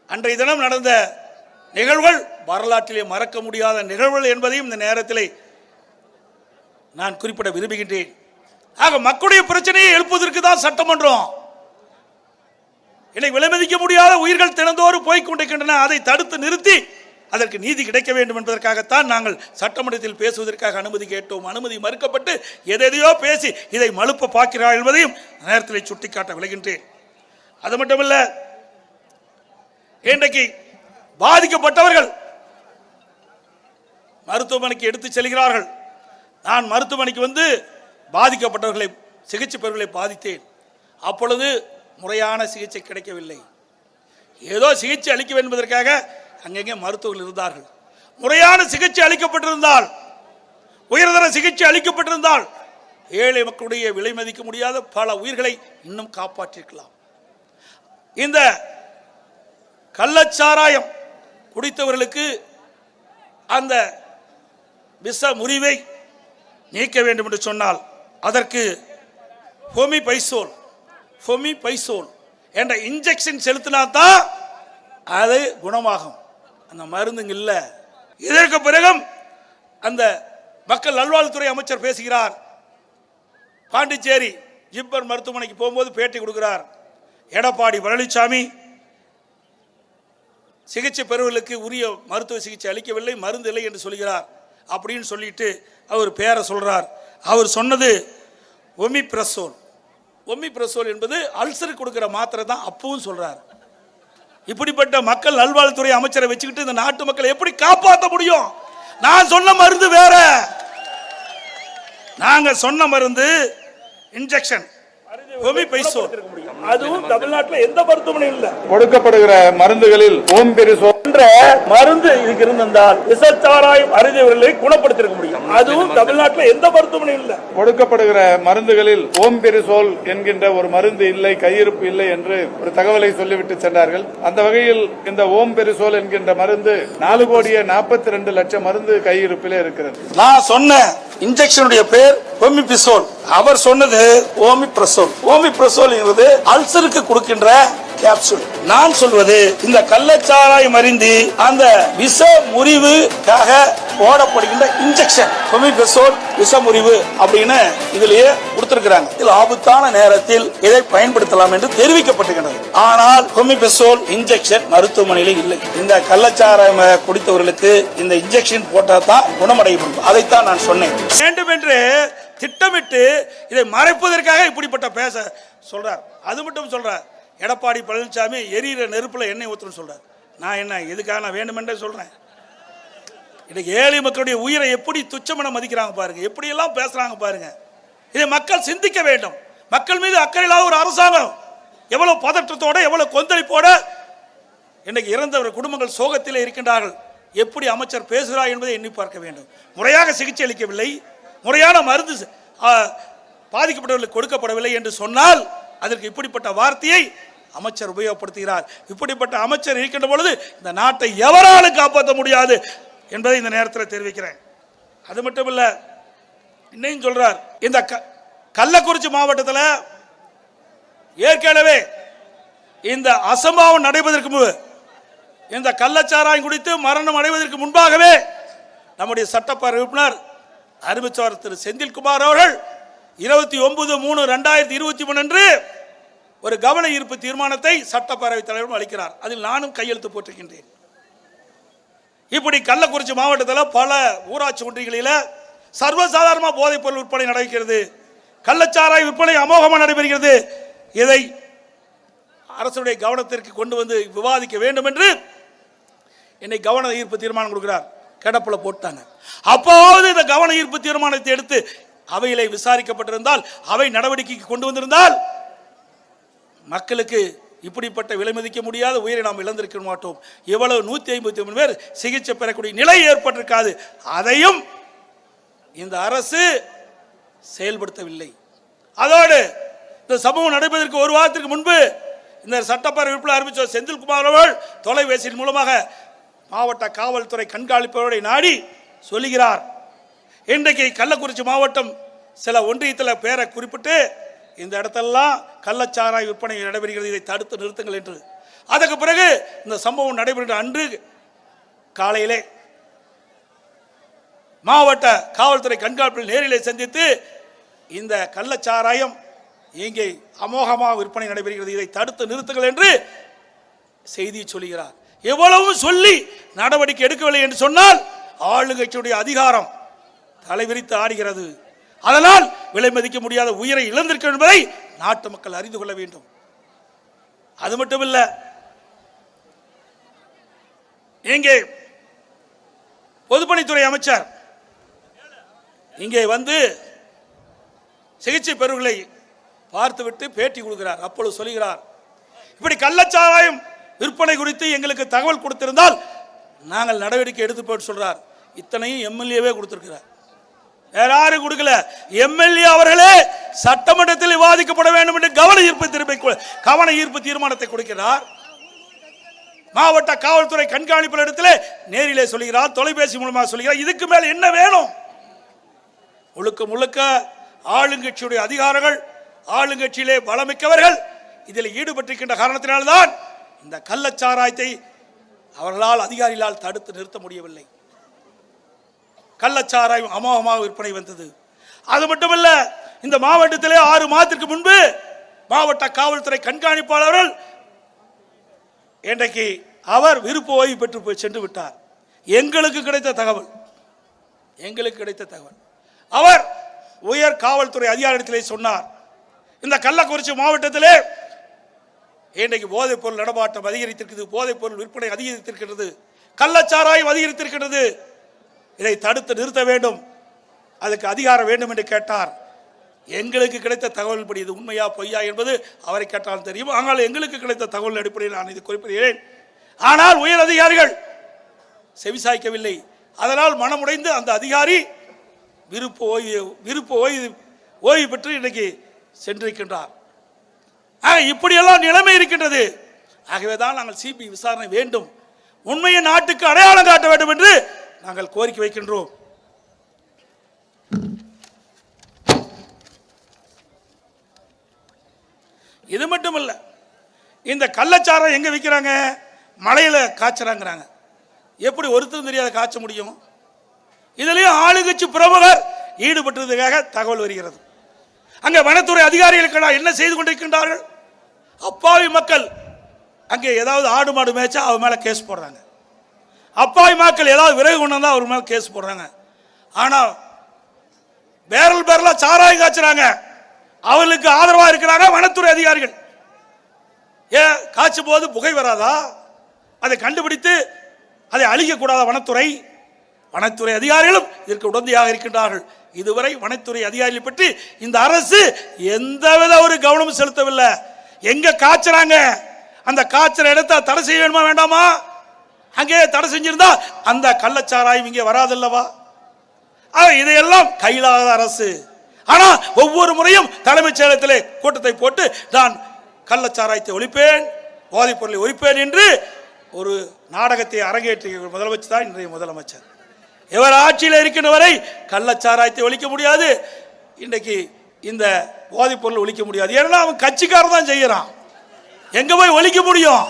அன்றைய தினம் நடந்த நிகழ்வுகள் வரலாற்றிலே மறக்க முடியாத நிகழ்வுகள் என்பதையும் இந்த நேரத்திலே நான் குறிப்பிட விரும்புகின்றேன். ஆக மக்களுடைய பிரச்சனையை எழுப்புவதற்கு தான் சட்டமன்றம். இன்னைக்கு விலைமதிக்க முடியாத உயிர்கள் தினந்தோறும் போய்கொண்டிருக்கின்றன. அதை தடுத்து நிறுத்தி அதற்கு நீதி கிடைக்க வேண்டும் என்பதற்காகத்தான் நாங்கள் சட்டமன்றத்தில் பேசுவதற்காக அனுமதி கேட்டோம். அனுமதி மறுக்கப்பட்டு எதையோ பேசி இதை மழுப்ப பார்க்கிறார் என்பதையும் நேரத்தில் சுட்டிக்காட்ட விளைகின்றேன். அது மட்டுமல்ல, இன்றைக்கு பாதிக்கப்பட்டவர்கள் மருத்துவமனைக்கு எடுத்து செல்கிறார்கள். நான் மருத்துவமனைக்கு வந்து பாதிக்கப்பட்டவர்களை சிகிச்சை பெறுவர்களை பாதித்தேன். அப்பொழுது முறையான சிகிச்சை கிடைக்கவில்லை. ஏதோ சிகிச்சை அளிக்க வேண்டும் என்பதற்காக அங்கங்கே மருத்துவர்கள் இருந்தார்கள். முறையான சிகிச்சை அளிக்கப்பட்டிருந்தால், உயர்தர சிகிச்சை அளிக்கப்பட்டிருந்தால் ஏழை மக்களுடைய விலை மதிக்க முடியாத பல உயிர்களை இன்னும் காப்பாற்றிருக்கலாம். இந்த கள்ளச்சாராயம் குடித்தவர்களுக்கு அந்த விஷ முறிவை நீக்க வேண்டும் என்று சொன்னால் அதற்கு ஃபோமிபைசோல் என்ற இன்ஜெக்ஷன் செலுத்தினா தான் அது குணமாகும். அந்த மருந்துங்க இல்லை. இதற்கு பிறகும் அந்த மக்கள் நல்வாழ்வுத்துறை அமைச்சர் பேசுகிறார். பாண்டிச்சேரி ஜிப்மர் மருத்துவமனைக்கு போகும்போது பேட்டி கொடுக்கிறார். எடப்பாடி பழனிசாமி சிகிச்சை பெறுவர்களுக்கு உரிய மருத்துவ சிகிச்சை அளிக்கவில்லை, மருந்து இல்லை என்று சொல்கிறார். அப்படின்னு சொல்லிட்டு அவர் பேரை சொல்றார். அவர் சொன்னது ஒமிப்ரசோல் என்பது அல்சருக்கு கொடுக்கிற மாத்திரை தான். அப்பவும் சொல்றார். இப்படிப்பட்ட மக்கள் நல்வாழ்வுத்துறை அமைச்சரை வச்சுக்கிட்டு இந்த நாட்டு மக்களை எப்படி காப்பாற்ற முடியும்? நான் சொன்ன மருந்து வேற. நாங்க சொன்ன மருந்து இன்ஜெக்ஷன் ஒமிப்ரசோல். அதுவும் தமிழ்நாட்டில் எந்த மருத்துவமனையும் இல்லை. கொடுக்கப்படுகிற மருந்துகளில் ஓம்பிரிசோல் என்ற மருந்து இதுக்கு இருந்திருந்தால் விசச்சாராயம் அருந்தியவர்களை குணப்படுத்திருக்க முடியும். அதுவும் தமிழ்நாட்டில் எந்த மருத்துவமனையும் இல்லை. கொடுக்கப்படுகிற மருந்துகளில் ஓம்பிரிசோல் என்கின்ற ஒரு மருந்து இல்லை, கையிருப்பு இல்லை என்று ஒரு தகவலை சொல்லிவிட்டு சென்றார்கள். அந்த வகையில் இந்த ஓம்பிரிசோல் என்கின்ற மருந்து 4,42,00,000 மருந்து கையிருப்பிலே இருக்கிறது. நான் சொன்ன இன்ஜெக்ஷனுடைய பேர் ஓமிபிசோல், அவர் சொன்னது ஓமிப்ரசோல். ஓமிப்ரசோல் என்பது அல்சருக்கு கொடுக்கின்ற கேப்சூல். நான் சொல்வது இந்த கள்ளச்சாராயம் அருந்தி அந்த விஷ முறிவுக்காக போடப்படுகின்ற இன்ஜெக்ஷன் ஓமிப்ரசோல் விஷ முறிவு அப்படின்னு இதுலயே கொடுத்திருக்கிறாங்க. இதில் ஆபத்தான நேரத்தில் இதை பயன்படுத்தலாம் என்று தெரிவிக்கப்பட்டிருக்கிறது. ஆனால் ஓமிப்ரசோல் இன்ஜெக்ஷன் மருத்துவமனையில் இல்லை. இந்த கள்ளச்சாராயம் குடித்தவர்களுக்கு இந்த இன்ஜெக்ஷன் போட்டா தான் குணமடைய முடியும். அதைத்தான் நான் சொன்னேன். வேண்டும் என்று திட்டமிட்டு இதை மறைப்பதற்காக இப்படிப்பட்ட பேச சொல்றார். அது மட்டும் சொல்றார், எடப்பாடி பழனிசாமி எரியிற நெருப்புல எண்ணெய் ஊத்துன்னு சொல்றார். நான் என்ன எதுக்காக நான் வேண்டுமென்றே சொல்றேன். இன்னைக்கு ஏழை மக்களுடைய உயிரை எப்படி துச்சமென மதிக்கிறாங்க பாருங்க, எப்படி எல்லாம் பேசுறாங்க பாருங்க. இதை மக்கள் சிந்திக்க வேண்டும். மக்கள் மீது அக்கறை இல்லாத ஒரு அரசாங்கம் எவ்வளவு பதற்றத்தோட எவ்வளவு கொந்தளிப்போட இன்னைக்கு இறந்தவர் குடும்பங்கள் சோகத்தில் இருக்கின்றார்கள். எப்படி அமைச்சர் பேசுகிறார் என்பதை எண்ணி பார்க்க வேண்டும். முறையாக சிகிச்சை அளிக்கவில்லை, முறையான மருந்து பாதிக்கப்பட்டவர்களுக்கு கொடுக்கப்படவில்லை என்று சொன்னால் அதற்கு இப்படிப்பட்ட வார்த்தையை அமைச்சர் உபயோகப்படுத்துகிறார். இப்படிப்பட்ட அமைச்சர் இருக்கின்ற பொழுது இந்த நாட்டை எவராலும் காப்பாற்ற முடியாது என்பதை இந்த நேரத்தில் தெரிவிக்கிறேன். அது மட்டும் இல்ல, இன்னும் சொல்றார், இந்த கள்ளக்குறிச்சி மாவட்டத்தில் ஏற்கனவே இந்த அசம்பாவம் நடைபெறுவதற்கு முன்பு, இந்த கள்ளச்சாராயம் குடித்து மரணம் அடைவதற்கு முன்பாகவே நம்முடைய சட்டப்பேரவை உறுப்பினர் அறிவிச்சவர் திரு செந்தில்குமார் அவர்கள் 29/3/2023 அன்று ஒரு கவன ஈர்ப்பு தீர்மானத்தை சட்டப்பேரவைத் தலைவரும் அளிக்கிறார். அதில் நானும் கையெழுத்து போட்டிருக்கின்றேன். இப்படி கள்ளக்குறிச்சி மாவட்டத்தில் பல ஊராட்சி ஒன்றியங்களில் சர்வசாதாரணமாக போதைப் பொருள் விற்பனை நடைபெறுகிறது, கள்ளச்சாராய விற்பனை அமோகமாக நடைபெறுகிறது. இதை அரசுடைய கவனத்திற்கு கொண்டு வந்து விவாதிக்க வேண்டும் என்று என்னை கவன ஈர்ப்பு தீர்மானம் கொடுக்கிறார். கிடப்புல போட்டாங்க. அப்போது இந்த கவன ஈர்ப்பு தீர்மானத்தை எடுத்து அவையிலே விசாரிக்கப்பட்டிருந்தால், அவை நடவடிக்கைக்கு கொண்டு வந்திருந்தால் மக்களுக்கு இப்படிப்பட்ட விலை மதிக்க முடியாத உயிரை நாம் இழந்திருக்க மாட்டோம். எவ்வளவு 153 பேர் சிகிச்சை பெறக்கூடிய நிலை ஏற்பட்டிருக்காது. அதையும் இந்த அரசு செயல்படுத்தவில்லை. அதோடு இந்த சம்பவம் நடைபெறுவதற்கு ஒரு வாரத்திற்கு முன்பு இந்த சட்டப்பேரவை உறுப்பினர் அறிவிச்ச செந்தில்குமார் அவர்கள் தொலைபேசியின் மூலமாக மாவட்ட காவல்துறை கண்காணிப்பவரை நாடி சொல்லுகிறார், இன்றைக்கு கள்ளக்குறிச்சி மாவட்டம் சில ஒன்றியத்தில் பேரை குறிப்பிட்டு இந்த இடத்தெல்லாம் கள்ளச்சாராய விற்பனை நடைபெறுகிறது, இதை தடுத்து நிறுத்துங்கள் என்று. அதற்கு பிறகு இந்த சம்பவம் நடைபெறுகிற அன்று காலையிலே மாவட்ட காவல்துறை கண்காணிப்பில் நேரிலே சந்தித்து இந்த கள்ளச்சாராயம் இங்கே அமோகமாக விற்பனை நடைபெறுகிறது, இதை தடுத்து நிறுத்துங்கள் என்று செய்தி சொல்லுகிறார். எவ்வளவு சொல்லி நடவடிக்கை எடுக்கவில்லை என்று சொன்னால் ஆளுங்கட்சியுடைய அதிகாரம் தலைவிரித்து ஆடுகிறது. அதனால் விலை மதிக்க முடியாத உயிரை இழந்திருக்க என்பதை நாட்டு மக்கள் அறிந்து கொள்ள வேண்டும். அது மட்டுமல்ல, இங்கே பொதுப்பணித்துறை அமைச்சர் இங்கே வந்து சிகிச்சை பெறுவர்களை பார்த்துவிட்டு பேட்டி கொடுக்கிறார். அப்பொழுது சொல்கிறார், இப்படி கள்ளச்சாராயம் விற்பனை குறித்து எங்களுக்கு தகவல் கொடுத்திருந்தால் நாங்கள் நடவடிக்கை எடுத்து போட்டு சொல்றார். இத்தனையும் எம்எல்ஏவே கொடுத்திருக்கிறார், வேற யாரும் கொடுக்கல. எம்எல்ஏ அவர்களே சட்டமன்றத்தில் விவாதிக்கப்பட வேண்டும் என்று கவன ஈர்ப்பு தீர்மானத்தை கொடுக்கிறார். மாவட்ட காவல்துறை கண்காணிப்பு இடத்திலே நேரிலே சொல்கிறார், தொலைபேசி மூலமாக சொல்கிறார். இதுக்கு மேல என்ன வேணும்? முழுக்க முழுக்க ஆளுங்கட்சியுடைய அதிகாரிகள், ஆளுங்கட்சியிலே பலமிக்கவர்கள் இதில் ஈடுபட்டிருக்கின்ற காரணத்தினால்தான் இந்த கள்ளச்சாராயத்தை அவர்களால் அதிகாரிகளால் தடுத்து நிறுத்த முடியவில்லை. கள்ளச்சாராயம் அமோகமாக விற்பனை வந்தது. அது மட்டுமல்ல, இந்த மாவட்டத்திலே 6 மாதத்திற்கு முன்பு மாவட்ட காவல்துறை கண்காணிப்பாளர்கள் இன்றைக்கு அவர் விருப்ப ஓய்வு பெற்று சென்று விட்டார். எங்களுக்கு கிடைத்த தகவல் அவர் உயர் காவல்துறை அதிகாரிகளே சொன்னார், இந்த கள்ளக்குறிச்சி மாவட்டத்திலே இன்றைக்கு போதைப் பொருள் நடமாட்டம் அதிகரித்திருக்கிறது, போதைப் பொருள் விற்பனை அதிகரித்திருக்கிறது, கள்ளச்சாராயம் அதிகரித்திருக்கிறது, இதை தடுத்து நிறுத்த வேண்டும், அதுக்கு அதிகாரம் வேண்டும் என்று கேட்டார். எங்களுக்கு கிடைத்த தகவல் படி இது உண்மையா பொய்யா என்பது அவரை கேட்டால் தெரியும். ஆனால் எங்களுக்கு கிடைத்த தகவல் அடிப்படையில் நான் இது குறிப்பிடுகிறேன். ஆனால் உயர் அதிகாரிகள் செவிசாய்க்கவில்லை. அதனால் மனமுடைந்து அந்த அதிகாரி விருப்ப ஓய்வு பெற்று இன்றைக்கு சென்றிருக்கின்றார். இப்படியெல்லாம் நிலைமை இருக்கின்றது. ஆகவேதான் நாங்கள் சிபிஐ விசாரணை வேண்டும், உண்மையை நாட்டுக்கு அடையாளம் காட்ட வேண்டும் என்று நாங்கள் கோரிக்கை வைக்கின்றோம். இது மட்டுமல்ல, இந்த கள்ளச்சாரம் எங்க விற்கிறாங்க? மலையில காய்ச்சறாங்கிறாங்க. எப்படி ஒருத்தரும் தெரியாத காய்ச்ச முடியும்? இதுலயும் ஆளுங்கட்சி பிரமுகர் ஈடுபட்டதுக்காக தகவல் வருகிறது. அங்க வனத்துறை அதிகாரிகளுக்கு என்ன செய்து கொண்டிருக்கின்றார்கள்? அப்பாவி மக்கள் அங்கே ஏதாவது ஆடு மாடு மேய்ச்சா அவர் மேல கேஸ் போடுறாங்க. அப்பாவி மக்கள் ஏதாவது விறகு கொண்டு வந்தா அவர் மேல கேஸ் போடுறாங்க. ஆனா பேரலா சாராயம் காய்ச்சறாங்க, அவர்களுக்கு ஆதரவா இருக்கிறாங்க வனத்துறை அதிகாரிகள். ஏன் காய்ச்சும் போது புகை வராதா? அதை கண்டுபிடித்து அதை அழிக்க கூடாத வனத்துறை அதிகாரிகளும் இதற்கு உடந்தையாக இருக்கின்றார்கள். இதுவரை வனத்துறை அதிகாரிகளை பற்றி இந்த அரசு எந்தவித ஒரு கவனமும் செலுத்தவில்லை. எங்க காய்ச்சறாங்க, அந்த காய்ச்சற இடத்தை தடை செய்ய வேண்டுமா வேண்டாமா? அங்கே தடை செஞ்சிருந்தா அந்த கள்ளச்சாராயம் இங்கே வராதல்லவா? இதையெல்லாம் கையிலாத அரசு. ஆனா ஒவ்வொரு முறையும் தலைமைச் செயலகத்திலே கூட்டத்தை போட்டு நான் கள்ளச்சாராயத்தை ஒழிப்பேன், போதைப் பொருளை ஒழிப்பேன் என்று ஒரு நாடகத்தை அரங்கேற்றிய முதலமைச்சர் தான் இன்றைய முதலமைச்சர். இவர் ஆட்சியில் இருக்கின்ற வரை கள்ளச்சாராயத்தை ஒழிக்க முடியாது, இன்றைக்கு இந்த போதைப் பொருள் ஒழிக்க முடியாது. ஏன்னா அவன் கட்சிக்காரன் தான் செய்யறான், எங்க போய் ஒழிக்க முடியும்?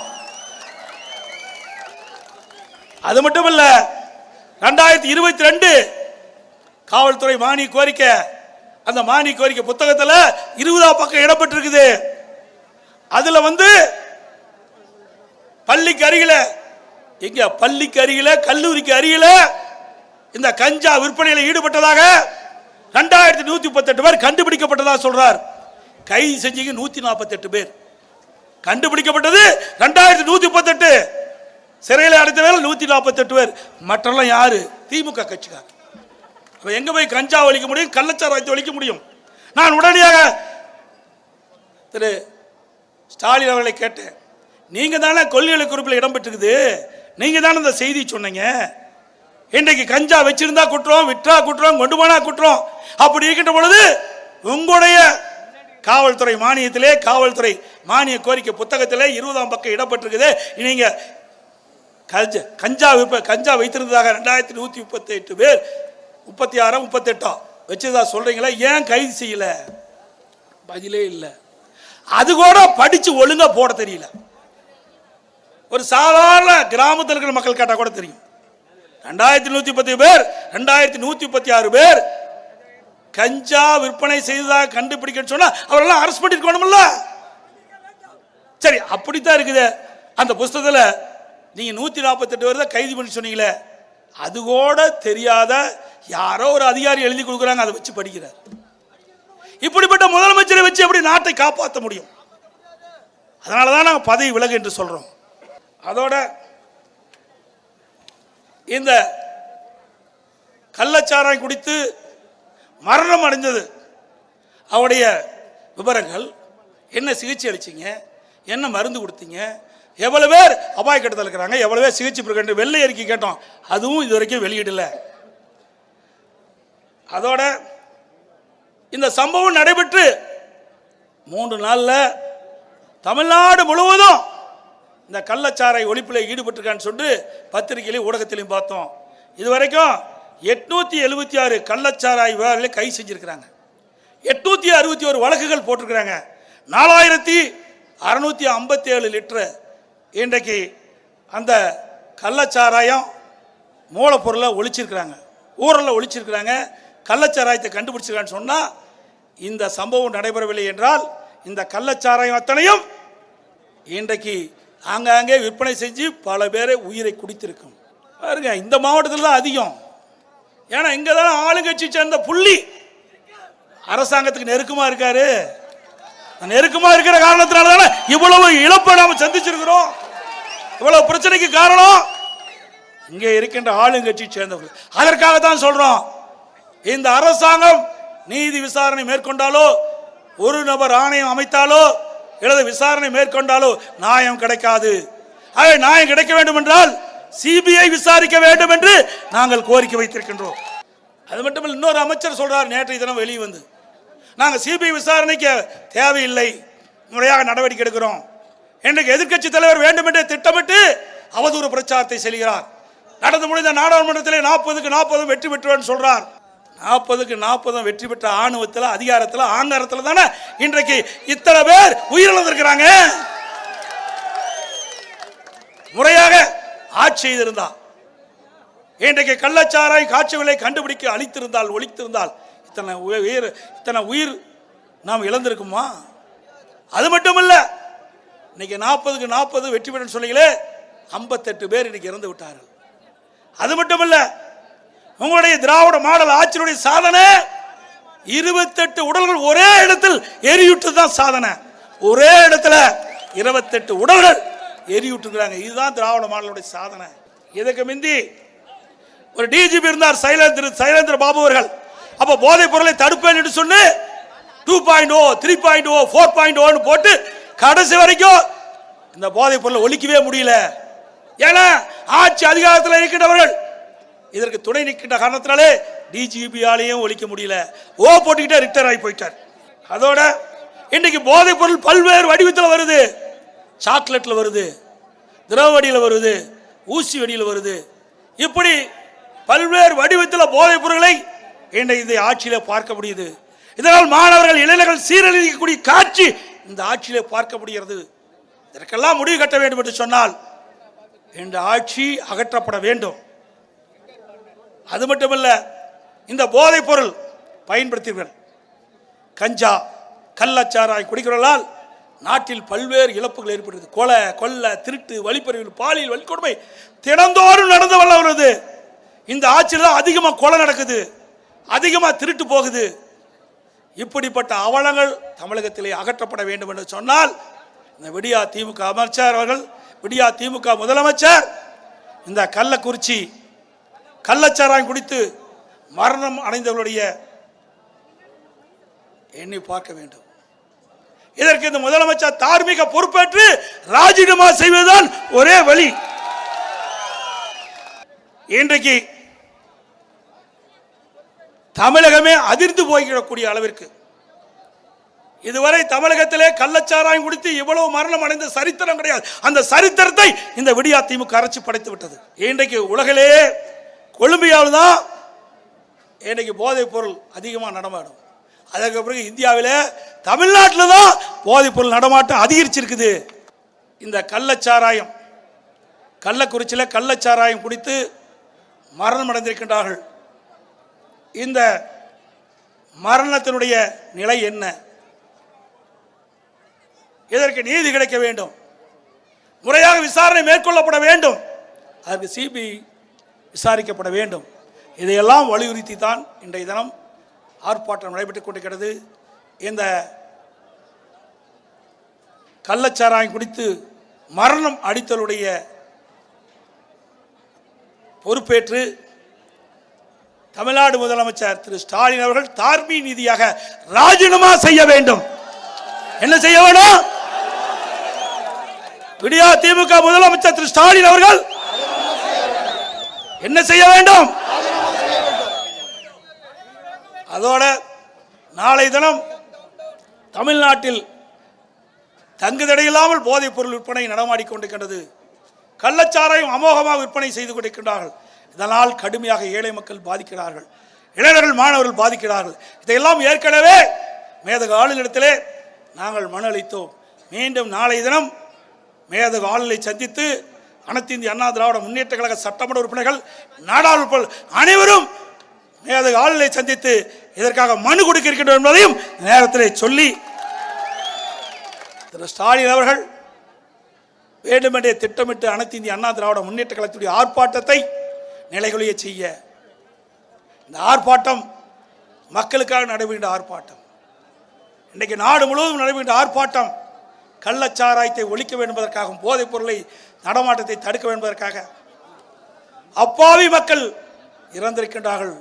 அது மட்டுமல்ல, 2022 காவல்துறை மானிய கோரிக்கை, அந்த மானிய கோரிக்கை புத்தகத்தில் 20 பக்கம் இடம்பெற்றிருக்குது. அதுல பள்ளிக்கு அருகில, எங்க பள்ளிக்கு அருகில, கல்லூரிக்கு அருகில இந்த கஞ்சா விற்பனையில் ஈடுபட்டதாக 2138 பேர் கண்டுபிடிக்கப்பட்டதாக சொல்றார். கைது செஞ்சீங்க 148 பேர், கண்டுபிடிக்கப்பட்டது 2138, சிறையில் அடைத்தவர்கள் 148 பேர். மற்றெல்லாம் யாரு? திமுக கட்சிக்காரர். எங்க போய் கஞ்சா ஒழிக்க முடியும், கள்ளச்சாராயத்தை ஒழிக்க முடியும்? நான் உடனடியாக திரு ஸ்டாலின் அவர்களை கேட்டேன், நீங்க தானே கொள்கைகளை குறிப்பில் இடம்பெற்றிருக்குது, நீங்க தானே இந்த செய்தி சொன்னீங்க. இன்றைக்கு கஞ்சா வச்சிருந்தா குற்றம், விற்றா குற்றம், கொண்டு போனா குற்றம். அப்படி இருக்கின்ற பொழுது உங்களுடைய காவல்துறை மானியத்திலே, காவல்துறை மானிய கோரிக்கை புத்தகத்திலே 20 பக்கம் இடம்பெற்றிருக்குது. நீங்க கஞ்சா வைத்திருந்ததாக 2138 பேர் 36 38 வச்சதா சொல்றீங்களா? ஏன் கைது செய்யல? பதிலே இல்லை. அது கூட படிச்சு ஒழுங்கா போட தெரியல. ஒரு சாதாரண கிராமத்தில் இருக்கிற மக்கள் கேட்டா கூட தெரியும். 2110 பேர், 2136 பேர் கஞ்சா விற்பனை செய்ததாக கண்டுபிடிக்க சொன்னா அவரெல்லாம் அரெஸ்ட் பண்ணிருக்கணும்ல. சரி, அப்படித்தான் இருக்குது. அந்த புஸ்தகத்தில் நீங்க 148 பேர் தான் கைது பண்ணி சொன்னீங்களே, அது கூட தெரியாத யாரோ ஒரு அதிகாரி எழுதி கொடுக்குறாங்க, அதை வச்சு படிக்கிறார். இப்படிப்பட்ட முதலமைச்சரை வச்சு எப்படி நாட்டை காப்பாற்ற முடியும்? அதனாலதான் நாங்கள் பதவி விலகு என்று சொல்றோம். அதோட இந்த கள்ளச்சாராயம் குடித்து மரணம் அடைந்தது அவருடைய விவரங்கள், என்ன சிகிச்சை அளிச்சீங்க, என்ன மருந்து கொடுத்தீங்க, எவ்வளவு பேர் அபாய கட்டத்தில் இருக்கிறாங்க, எவ்வளவு பேர் சிகிச்சை பெறுகின்ற வெள்ளை அறிக்கை கேட்டோம், அதுவும் இதுவரைக்கும் வெளியிடல. அதோட இந்த சம்பவம் நடைபெற்று 3 நாள்ல தமிழ்நாடு முழுவதும் இந்த கள்ளச்சாராய ஒழிப்பில் ஈடுபட்டிருக்கான்னு சொல்லிட்டு பத்திரிகையிலையும் ஊடகத்திலையும் பார்த்தோம். இதுவரைக்கும் 876 கள்ளச்சாராய விவகாரங்களை கைது செஞ்சிருக்கிறாங்க. 861 வழக்குகள் போட்டிருக்கிறாங்க. 4657 லிட்டர் இன்றைக்கு அந்த கள்ளச்சாராயம் மூலப்பொருளை ஒழிச்சிருக்கிறாங்க, ஊரில் ஒழிச்சிருக்கிறாங்க. கள்ளச்சாராயத்தை கண்டுபிடிச்சிருக்கான்னு சொன்னா, இந்த சம்பவம் நடைபெறவில்லை என்றால் இந்த கள்ளச்சாராயம் அத்தனையும் இன்றைக்கு ஆங்காங்கே விற்பனை செஞ்சு பல பேரை உயிரை குடித்திருக்கும். பாருங்க, இந்த மாவட்டத்தில் தான் அதிகம். ஏன்னா இங்க தான் ஆளுங்கட்சி சேர்ந்த புள்ளி அரசாங்கத்துக்கு நெருக்கமா இருக்காரு. நெருக்கமா இருக்கிற காரணத்தினால தானே இவ்வளவு இழப்பை நாம சந்திச்சிருக்கிறோம். இவ்வளவு பிரச்சனைக்கு காரணம் இங்கே இருக்கின்ற ஆளுங்கட்சி சேர்ந்தவர்கள். அதற்காக தான் சொல்றோம், இந்த அரசாங்கம் நீதி விசாரணை மேற்கொண்டாலோ, ஒரு நபர் ஆணையம் அமைத்தாலோ, அல்லது விசாரணை மேற்கொண்டாலோ நியாயம் கிடைக்காது. நியாயம் கிடைக்க வேண்டும் என்றால் சிபிஐ விசாரிக்க வேண்டும் என்று நாங்கள் கோரிக்கை வைத்திருக்கின்றோம். அது மட்டுமல்ல, இன்னொரு அமைச்சர் சொல்றார் நேற்றைய தினம் வெளியே வந்து, நாங்க சிபிஐ விசாரணைக்கு தேவையில்லை, முறையாக நடவடிக்கை எடுக்கிறோம். இன்றைக்கு எதிர்க்கட்சி தலைவர் வேண்டும் என்று திட்டமிட்டு அவதூறு பிரச்சாரத்தை செல்கிறார். நடந்து முடிந்த நாடாளுமன்றத்திலே 40க்கு 40 வெற்றி பெற்றவன் சொல்றார். 40க்கு 40 வெற்றி பெற்ற ஆணவத்தில், அதிகாரத்தில், ஆங்காரத்தில் தானே இன்றைக்கு இத்தனை பேர் உயிரிழந்திருக்கிறாங்க. முறையாக ஆட்சி செய்திருந்தா, இன்றைக்கு கள்ளச்சாராய் காட்சிகளை கண்டுபிடிக்க அளித்திருந்தால், ஒழித்திருந்தால் இத்தனை உயிர் நாம் இழந்திருக்குமா? அது மட்டுமல்ல, இன்னைக்கு 40க்கு 40 வெற்றி பெற்ற சொல்லிகளே 58 பேர் இன்னைக்கு இறந்து விட்டார்கள். அது மட்டுமல்ல, உங்களுடைய திராவிட மாடல் ஆட்சியுடைய சாதனை 28 உடல்கள் ஒரே இடத்தில் எரியுற்று தான் சாதனை. ஒரே இடத்துல 28 உடல்கள் எரியுற்றுக்கிறாங்க. இதுதான் திராவிட மாடலுடைய சாதனை. இதுக்கு முந்தி ஒரு டிஜிபி இருந்தார், சைலேந்திர பாபு அவர்கள். அப்ப போதைப் பொருளை தடுப்பேன் என்று சொன்னு 2.0, 3.0, 4.0 போட்டு கடைசி வரைக்கும் இந்த போதைப் பொருளை ஒழிக்கவே முடியல. ஏன்னா ஆட்சி அதிகாரத்தில் இருக்கின்றவர்கள் இதற்கு துணை நிற்கின்ற காரணத்தினாலே டிஜிபியாலையும் ஒழிக்க முடியல. போட்டுக்கிட்டே ரிட்டர் ஆகி போயிட்டார். அதோட இன்னைக்கு போதைப் பொருள் பல்வேறு வடிவத்தில் வருது. சாக்லேட்ல வருது, திரவ வடியில் வருது, ஊசி வடியில் வருது. இப்படி பல்வேறு வடிவத்தில் போதைப் பொருட்களை இன்றைக்கு இந்த ஆட்சியில பார்க்க முடியுது. இதனால் மாணவர்கள், இளைஞர்கள் சீரழிக்கக்கூடிய காட்சி இந்த ஆட்சியிலே பார்க்க முடிகிறது. இதற்கெல்லாம் முடிவு கட்ட வேண்டும் என்று சொன்னால் இந்த ஆட்சி அகற்றப்பட வேண்டும். அது மட்டுமல்ல, இந்த போதைப் பொருள் பயன்படுத்தியவர்கள் கஞ்சா, கள்ளச்சாராய் குடிக்கிறவர்களால் நாட்டில் பல்வேறு இழப்புகள் ஏற்படுகிறது. கொலை, கொள்ளை, திருட்டு, வழிப்பறிவு, பாலியல் வன்கொடுமை தினந்தோறும் நடந்து வருது. இந்த ஆட்சியில் அதிகமாக கொலை நடக்குது, அதிகமாக திருட்டு போகுது. இப்படிப்பட்ட அவலங்கள் தமிழகத்திலே அகற்றப்பட வேண்டும் என்று சொன்னால் இந்த விடியா திமுக அமைச்சர் அவர்கள், விடியா திமுக முதலமைச்சர் இந்த கள்ளக்குறிச்சி கள்ளச்சாராயம் குடித்து மரணம் அடைந்தவர்களுடைய எண்ணி பார்க்க வேண்டும். இதற்கு இந்த முதலமைச்சர் தார்மீக பொறுப்பேற்று ராஜினாமா செய்வதுதான் ஒரே வழி. இன்றைக்கு தமிழகமே அதிர்ந்து போய்விடக்கூடிய அளவிற்கு இதுவரை தமிழகத்திலே கள்ளச்சாராயம் குடித்து இவ்வளவு மரணம் அடைந்த சரித்திரம் கிடையாது. அந்த சரித்திரத்தை இந்த விடியா திமுக அரசு படைத்து விட்டது. இன்றைக்கு உலகிலே கொலம்பியாவில் தான் இன்றைக்கு போதைப் பொருள் அதிகமாக நடமாடும். அதற்கு பிறகு இந்தியாவில் தமிழ்நாட்டில் தான் போதைப் பொருள் நடமாட்டம் அதிகரிச்சிருக்குது. இந்த கள்ளச்சாராயம், கள்ளக்குறிச்சியில் கள்ளச்சாராயம் குடித்து மரணம் அடைந்திருக்கின்றார்கள். இந்த மரணத்தினுடைய நிலை என்ன? இதற்கு நீதி கிடைக்க வேண்டும், முறையாக விசாரணை மேற்கொள்ளப்பட வேண்டும், அதற்கு சிபிஐ விசாரிக்கப்பட வேண்டும். இதையெல்லாம் வலியுறுத்தி தான் இன்றைய தினம் ஆர்ப்பாட்டம் நடைபெற்றுக் கொண்டிருக்கிறது. இந்த கள்ளச்சாராயம் குடித்து மரணம் அடித்தலுடைய பொறுப்பேற்று தமிழ்நாடு முதலமைச்சர் திரு ஸ்டாலின் அவர்கள் தார்மீக நீதியாக ராஜினாமா செய்ய வேண்டும். என்ன செய்ய வேண்டும்? விடியா திமுக முதலமைச்சர் திரு ஸ்டாலின் அவர்கள் என்ன செய்ய வேண்டும்? அதோட நாளை தினம் தமிழ்நாட்டில் தங்குதடையில்லாமல் போதைப் பொருள் விற்பனை நடமாடிக்கொண்டிருக்கின்றது. கள்ளச்சாராயம் அமோகமாக விற்பனை செய்து கொண்டிருக்கின்றார்கள். இதனால் கடுமையாக ஏழை மக்கள் பாதிக்கிறார்கள், இளைஞர்கள், மாணவர்கள் பாதிக்கிறார்கள். இதையெல்லாம் ஏற்கனவே மேதகு ஆளுநரிடத்திலே நாங்கள் மனு அளித்தோம். மீண்டும் நாளை தினம் மேதகு ஆளுநரை சந்தித்து அனைத்து இந்திய அண்ணா திராவிட முன்னேற்ற கழக சட்டமன்ற உறுப்பினர்கள், நாடாளுமன்ற அனைவரும் மேதகு ஆளுநரை சந்தித்து இதற்காக மனு கொடுக்க இருக்கின்றோம் என்பதையும் நேரத்தில் சொல்லி, திரு ஸ்டாலின் அவர்கள் வேண்டுமென்றே திட்டமிட்டு அனைத்து இந்திய அண்ணா திராவிட முன்னேற்ற கழகத்துடைய ஆர்ப்பாட்டத்தை நிலைகுலைய செய்ய, இந்த ஆர்ப்பாட்டம் மக்களுக்காக நடைபெறுகின்ற ஆர்ப்பாட்டம், இன்றைக்கு நாடு முழுவதும் நடைபெறுகின்ற ஆர்ப்பாட்டம் கள்ளச்சாராயத்தை ஒழிக்க வேண்டும் என்பதற்காகவும், போதைப் பொருளை நடமாட்டத்தை தடுக்க வேண்டும் என்பதற்காக. அப்பாவி மக்கள் இறந்திருக்கின்றார்கள்.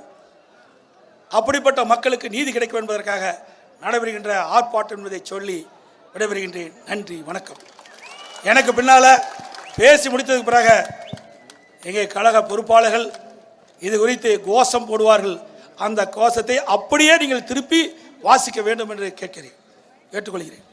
அப்படிப்பட்ட மக்களுக்கு நீதி கிடைக்க வேண்டும் என்பதற்காக நடைபெறுகின்ற ஆர்ப்பாட்டம் என்பதை சொல்லி விடைபெறுகின்றேன். நன்றி, வணக்கம். எனக்கு பின்னால பேசி முடித்ததுக்கு பிறகு எங்கள் கழக பொறுப்பாளர்கள் இது குறித்து கோஷம் போடுவார்கள். அந்த கோஷத்தை அப்படியே நீங்கள் திருப்பி வாசிக்க வேண்டும் என்று கேட்கிறேன், கேட்டுக்கொள்கிறேன்.